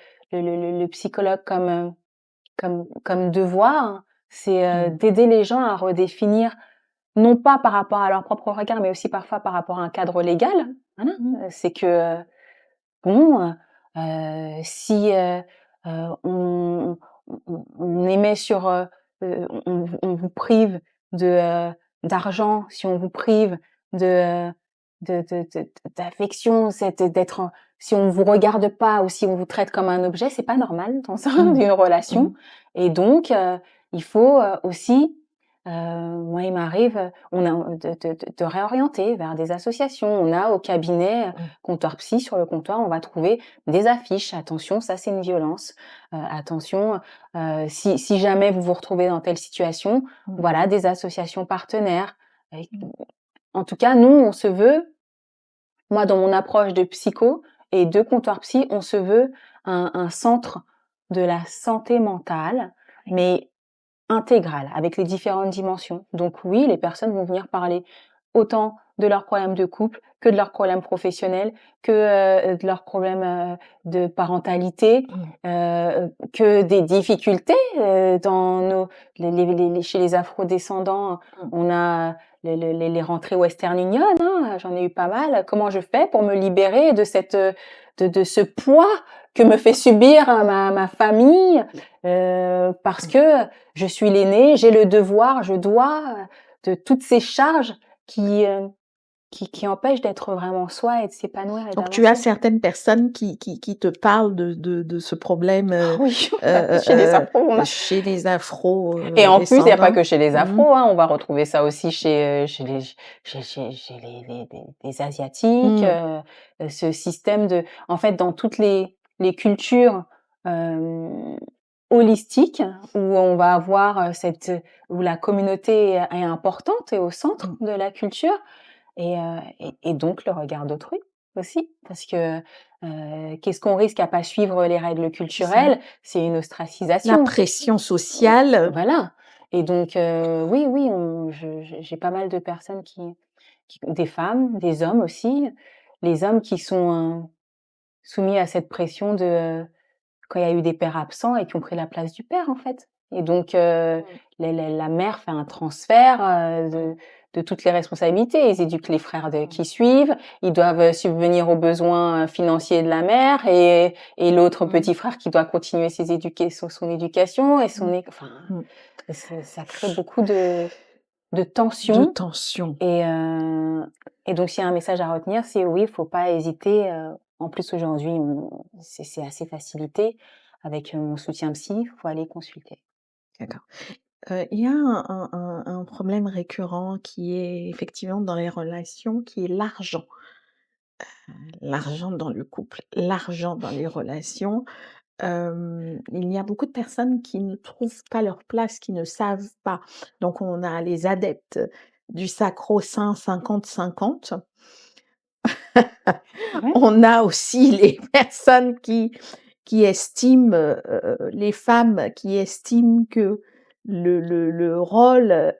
psychologue comme devoir, c'est, Mmh. d'aider les gens à redéfinir non pas par rapport à leur propre regard, mais aussi parfois par rapport à un cadre légal. Voilà, Mmh. c'est que, bon, si, on émet sur, on vous prive de, d'argent, si on vous prive de, d'affection, d'être si on vous regarde pas ou si on vous traite comme un objet, c'est pas normal dans Mmh. une Mmh. relation et donc il faut, aussi, moi il m'arrive, on a de réorienter vers des associations. On a au cabinet, Mmh. comptoir psy, sur le comptoir, on va trouver des affiches. Attention, ça c'est une violence. Attention, si jamais vous vous retrouvez dans telle situation, Mmh. voilà des associations partenaires. Et Mmh. en tout cas, nous, on se veut, moi dans mon approche de psycho et de comptoir psy, on se veut un centre de la santé mentale, Oui. mais intégrale, avec les différentes dimensions. Donc oui, les personnes vont venir parler autant de leurs problèmes de couple, que de leurs problèmes professionnels, que, de leurs problèmes, de parentalité, Mmh. que des difficultés, dans nos les chez les afro-descendants, Mmh. on a les rentrées Western Union, hein, j'en ai eu pas mal. Comment je fais pour me libérer de cette, de ce poids que me fait subir, ma famille, parce Mmh. que je suis l'aînée, j'ai le devoir, je dois, de toutes ces charges qui, qui empêchent d'être vraiment soi et de s'épanouir et Donc tu as d'avancer. certaines personnes qui te parlent de ce problème, Ah oui, bah, chez les afros, on a chez les afro, et en plus, il y a pas descendants? que chez les Mmh. afros, hein, on va retrouver ça aussi chez les chez les asiatiques, Mmh. ce système de en fait, dans toutes les cultures, hem, holistiques où on va avoir, cette où la communauté est importante et au centre Mmh. de la culture et donc le regard d'autrui aussi. Parce que, qu'est-ce qu'on risque à pas suivre les règles C'est ça. culturelles? C'est une La ostracisation. pression sociale. Voilà et donc oui, oui, on j'ai pas mal de personnes qui des femmes, des hommes aussi. Les hommes qui sont, soumis à cette pression de, quand il y a eu des pères absents et qui ont pris la place du père, en fait et donc Mmh. la mère fait un transfert, de toutes les responsabilités. Ils éduquent les frères de Mmh. qui suivent, ils doivent, subvenir aux besoins, financiers de la mère et l'autre Mmh. petit frère qui doit continuer ses éduquer son éducation et son Mmh. é enfin Mmh. ça crée beaucoup de De tensions tension. et donc s'il y a un message à retenir, c'est oui, il faut pas hésiter, en plus aujourd'hui on c'est assez facilité avec, mon soutien psy, il faut aller consulter. D'accord. Il y a un problème récurrent qui est effectivement dans les relations, qui est l'argent. L'argent dans le couple, l'argent dans les relations. Il y a beaucoup de personnes qui ne trouvent pas leur place, qui ne savent pas. Donc on a les adeptes du sacro-saint 50-50. Ouais. On a aussi les personnes qui estiment, les femmes qui estiment que le rôle,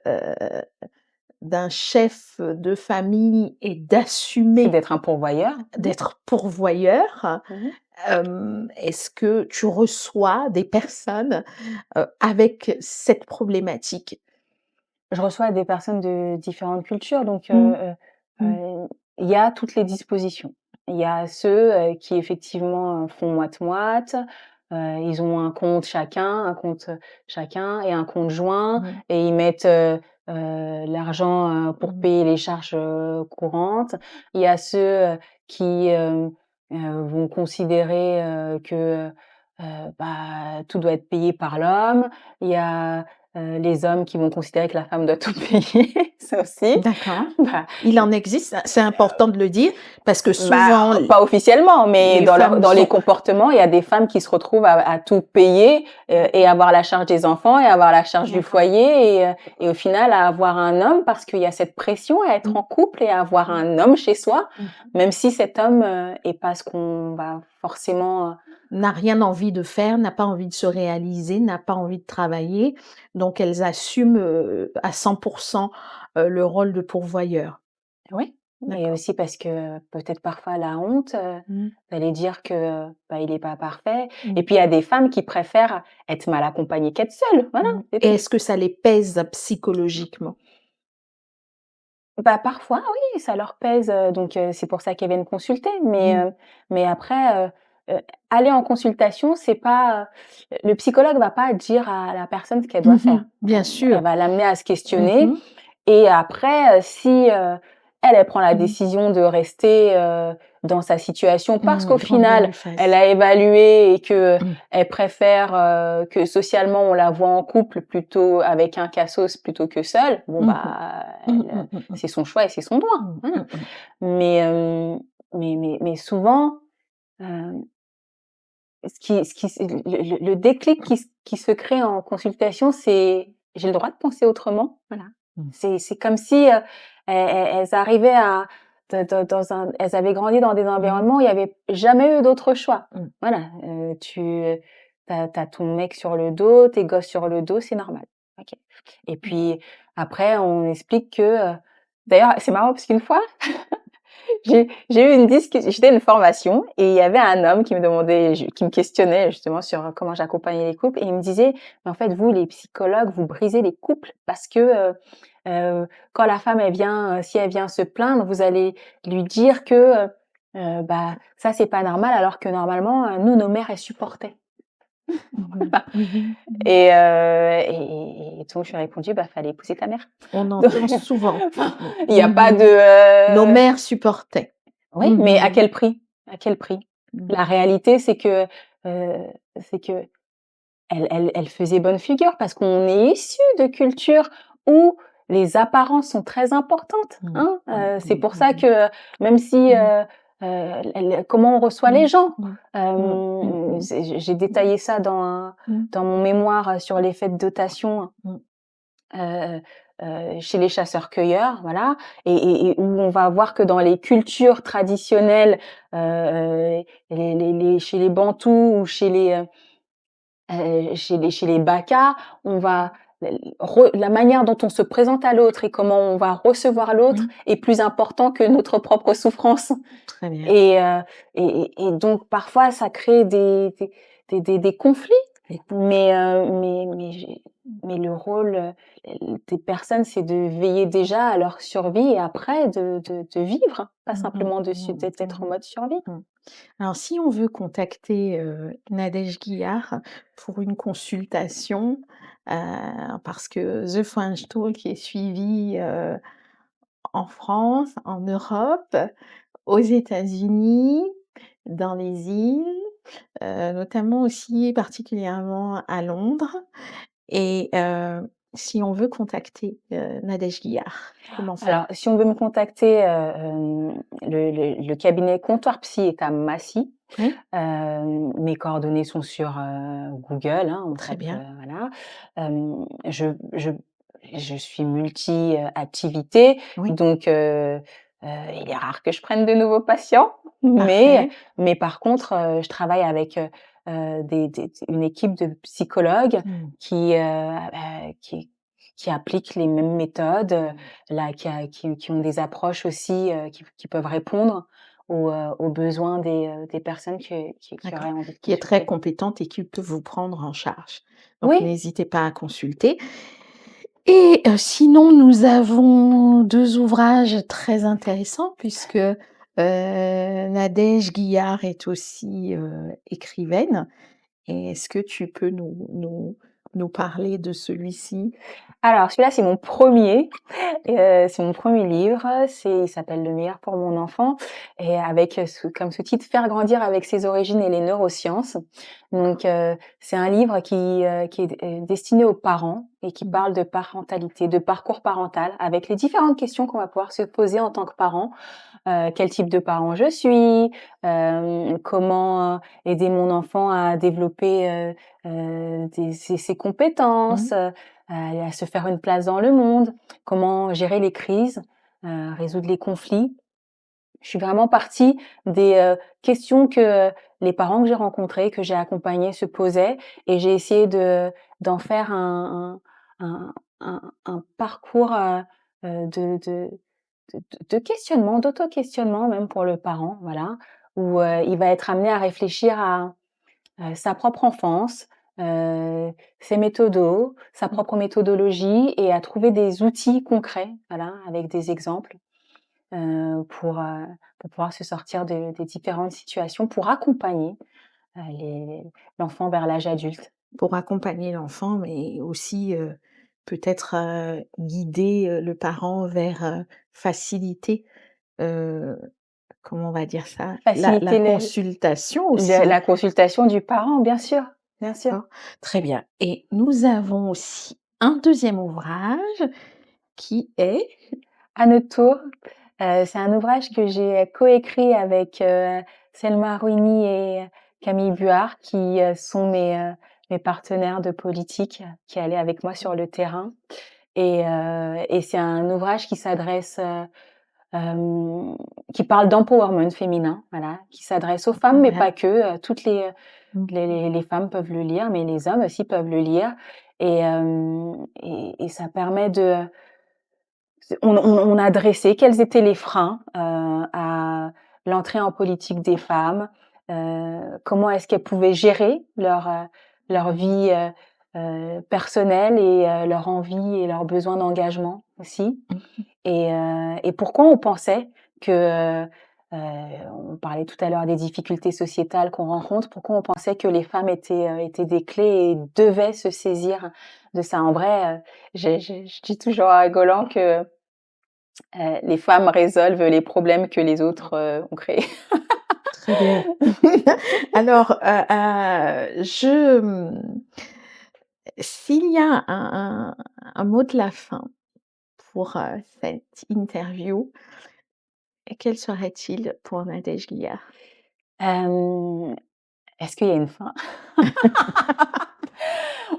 d'un chef de famille est C'est d'assumer d'être un pourvoyeur. Mmh mh. d'être pourvoyeur. Mmh. Est-ce que tu reçois des personnes, avec cette problématique? Je reçois des personnes de différentes cultures donc Mmh. Mmh. il y a toutes les dispositions. Il y a ceux, qui effectivement, font moite-moite, ils ont un compte, chacun et un compte joint Mmh. et ils mettent, l'argent, pour Mmh. payer les charges, courantes. Il y a ceux, qui, vont considérer, que, bah, tout doit être payé par l'homme. Il y a les hommes qui vont considérer que la femme doit tout payer, ça aussi. D'accord. Bah, Il en existe, c'est important de le dire parce que bah, souvent pas officiellement, mais les femmes dans les sont comportements, il y a des femmes qui se retrouvent à tout payer, et avoir la charge des enfants et avoir la charge du d'accord. foyer et au final à avoir un homme parce qu'il y a cette pression à être Mmh. en couple et à avoir Mmh. un homme chez soi, Mmh. même si cet homme, est pas ce qu'on va forcément, N'a rien envie de faire, n'a pas envie de se réaliser, n'a pas envie de travailler, donc elles assument, à 100 le rôle de pourvoyeur. oui, et D'accord. aussi parce que peut-être parfois la honte, Mmh. d'aller dire que, bah, il est pas parfait et Mmh. puis il y a des femmes qui préfèrent être mal accompagnées qu'être seules, voilà, Mmh. c'est Et tout. est-ce que ça les pèse psychologiquement? Bah, parfois oui, ça leur pèse, donc c'est pour ça qu'elles viennent consulter Mmh. mais après, aller en consultation, c'est pas, le psychologue va pas dire à la personne ce qu'elle doit Mmh. faire. Bien Elle sûr. va l'amener à se Mmh questionner mh. et après, si, elle prend la Mmh. décision de rester, dans sa situation parce qu'au Grand bien final, lui elle fasse. a évalué et Mmh. qu'elle préfère, que socialement on la voit en couple plutôt avec un cassos plutôt que seule, bon Mmh mh. bah, Mmh, elle, mmh, mmh, mmh. c'est son choix et c'est son droit, Mmh, voilà. mmh mh. Mais, mais souvent, hem, ce qui s le déclic qui se crée en consultation, c'est: «J'ai le droit de penser autrement», voilà. Mmh. C'est comme si, elles arrivaient à dans un elles avaient grandi dans des Mmh. environnements où il y avait jamais eu d'autre choix. Mmh. Voilà, tu as ton mec sur le dos, tes gosses sur le dos, c'est normal. OK. Et puis après on explique que, D'ailleurs, c'est marrant parce qu'une fois, j'ai eu j'étais à une formation et il y avait un homme qui me demandait, qui me questionnait justement sur comment j'accompagnais les couples et il me disait: «Mais en fait, vous, les psychologues, vous brisez les couples parce que, quand la femme, elle vient, si elle vient se plaindre, vous allez lui dire que, bah, ça, c'est pas normal alors que normalement, nous, nos mères, elles supportaient». Mmh mh. Mmh mh. Et donc je lui ai répondu: «Bah, fallait épouser ta mère». On Donc entend souvent. Mmh. il y a pas Mmh de, mh. Nos mères supportaient. oui, Mmh mais à mh. quel prix? À quel prix? Mmh. La réalité, heu, c'est qu'elle elle faisait bonne figure parce qu'on est issus de cultures où les apparences sont très importantes, Mmh. hein. Mmh. C'est Mmh. pour ça Mmh. que même si, Mmh. elle comment on reçoit les Mmh. gens, Mmh. Mmh. Mmh mh. j'ai détaillé ça Mmh. dans mon mémoire, sur l'effet de dotation, Mmh. heu chez les chasseurs-cueilleurs, voilà et où on va voir que dans les cultures traditionnelles, chez les Bantous ou chez les Bakas, on va la manière dont on se présente à l'autre et comment on va recevoir l'autre Mmh. est plus important que notre propre souffrance Très bien. et donc parfois ça crée des conflits. Et Mais le rôle, des personnes, c'est de veiller déjà à leur survie et après de vivre, pas mmh mh. simplement de su Mmh. d'être en Mmh. mode survie. Mmh. Alors si on veut contacter, Nadège Guillard pour une consultation, parce que The French Talk est suivi, en France, en Europe, aux États-Unis, dans les îles, notamment aussi particulièrement à Londres et si on veut contacter, Nadège Guillard, comment faire? Alors si on veut me contacter, le cabinet Comptoir Psy est à Massy. Oui, Mes coordonnées sont sur, Google, hein, on très tape, bien. voilà. Je suis multi, activités, Oui, donc il est rare que je prenne de nouveaux patients, mais parfait. par contre, je travaille avec, des une équipe de psychologues Mmh. qui, qui appliquent les mêmes méthodes, là, qui ont des approches aussi, qui peuvent répondre aux besoins des personnes qui D'accord, auraient envie de qui est très consulter. compétente et qui peut vous prendre en charge. Donc Oui, n'hésitez pas à consulter et sinon nous avons 2 ouvrages très intéressants puisque, Nadège Guillard est aussi, écrivaine et est-ce que tu peux nous parler de celui-ci? alors celui-là, c'est mon premier livre, il s'appelle «Le meilleur pour mon enfant» et avec, comme sous-titre «Faire grandir avec ses origines et les neurosciences». Donc c'est un livre qui est destiné aux parents et qui Mmh. parle de parentalité, de parcours parental, avec les différentes questions qu'on va pouvoir se poser en tant que parent. Quel type de parent je suis, comment, aider mon enfant à développer, ses Mmh. compétences, à se faire une place dans le monde, comment gérer les crises, résoudre les conflits. Je suis vraiment partie des, questions que les parents que j'ai rencontrés, que j'ai accompagnés se posaient et j'ai essayé d'en faire un parcours, de questionnement, d'auto-questionnement même pour le parent, voilà, où, il va être amené à réfléchir à, sa propre enfance, heu, ses méthodos, sa Mmh. propre méthodologie et à trouver des outils concrets, voilà, avec des exemples, pour pouvoir se sortir des différentes situations, pour accompagner, les l'enfant vers l'âge adulte. Pour accompagner l'enfant, mais aussi, peut-être, guider, le parent vers, faciliter, heu, comment on va dire ça? La Faciliter consultation aussi. la consultation du parent, bien sûr, bien sûr. D'accord, très bien et nous avons aussi un deuxième ouvrage qui est À notre tour, c'est un ouvrage que j'ai coécrit avec, Selma Rouini et Camille Buard qui, sont mes partenaires de politique qui allaient avec moi sur le terrain et c'est un ouvrage qui s'adresse, hem, qui parle d'empowerment féminin, voilà, qui s'adresse aux femmes, très mais bien. pas que, toutes Mmh. les femmes peuvent le lire, mais les hommes aussi peuvent le lire et ça permet On a dressé quels étaient les freins, à l'entrée en politique des femmes, comment est-ce qu'elles pouvaient gérer leur vie, personnelle et leur envie et leurs besoins d'engagement aussi Mmh. et pourquoi on pensait que, on parlait tout à l'heure des difficultés sociétales qu'on rencontre, pourquoi on pensait que les femmes étaient des clés et devaient se saisir de ça. En vrai, je dis toujours en rigolant que les femmes résolvent les problèmes que les autres, ont créés. Très bien. Alors, s'il y a un mot de la fin pour, cette interview, quel serait-il pour Nadège Guillard? Hem, est-ce qu'il y a une fin?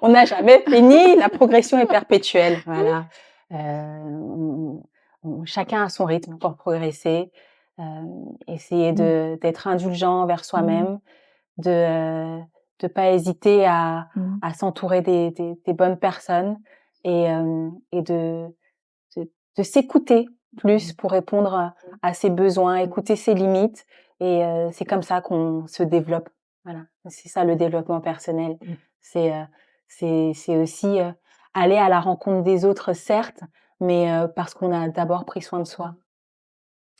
On n'a jamais fini, la progression est perpétuelle, voilà. Chacun a son rythme pour progresser, essayer Mmh. d'être indulgent envers Mmh. soi-même, de, pas hésiter Mmh. à s'entourer des bonnes personnes et de s'écouter plus Mmh. pour répondre à ses besoins, écouter ses limites et c'est comme ça qu'on se développe. Voilà, c'est ça le développement personnel. Mmh. C'est, c'est aussi, aller à la rencontre des autres certes, mais parce qu'on a d'abord pris soin de soi.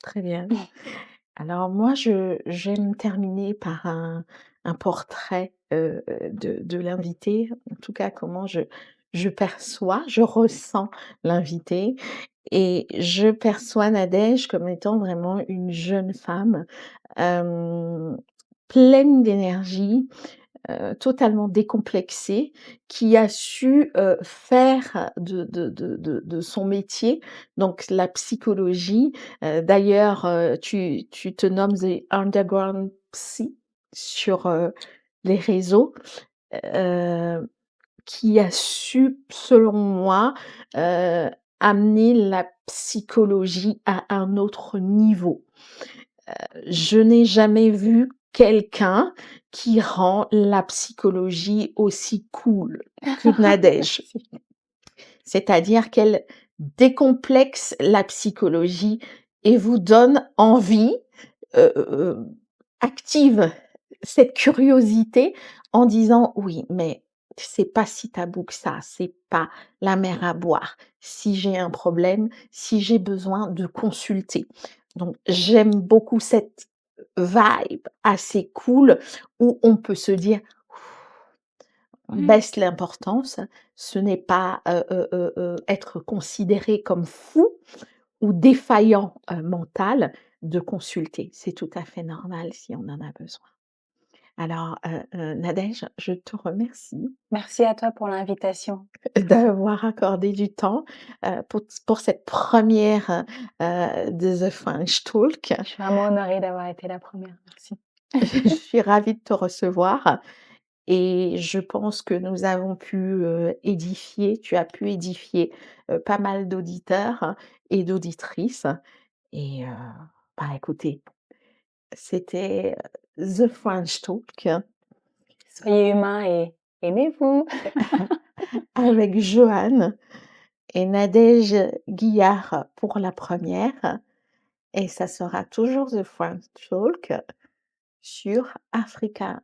Très bien. Alors moi, j'aime terminer par un portrait, de l'invité, en tout cas comment je perçois, je ressens l'invité et je perçois Nadège comme étant vraiment une jeune femme, hem, pleine d'énergie, totalement décomplexée, qui a su, faire de son métier, donc la psychologie, d'ailleurs, tu te nommes The Underground Psy sur, les réseaux, heu, qui a su, selon moi, heu, amener la psychologie à un autre niveau. Je n'ai jamais vu quelqu'un qui rend la psychologie aussi cool que Nadège. Merci. C'est-à-dire qu'elle décomplexe la psychologie et vous donne envie, heu, active cette curiosité en disant: «Oui, mais c'est pas si tabou que ça, c'est pas la mer à boire. Si j'ai un problème, si j'ai besoin de consulter». Donc j'aime beaucoup cette vibe assez cool où on peut se dire: on baisse l'importance, ce n'est pas, être considéré comme fou ou défaillant, mental de consulter. C'est tout à fait normal si on en a besoin. Alors, Nadège, je te remercie Merci à toi pour l'invitation. d'avoir accordé du temps, pour cette première de The French Talk. Je suis vraiment honorée d'avoir été la première. Merci. Je suis ravie de te recevoir. Et je pense que nous avons pu, édifier tu as pu édifier, pas mal d'auditeurs et d'auditrices et bah, écoutez, c'était, The French Talk Soyez humains et aimez-vous. avec Joanne et Nadège Guillard pour la première et ça sera toujours The French Talk sur Africa.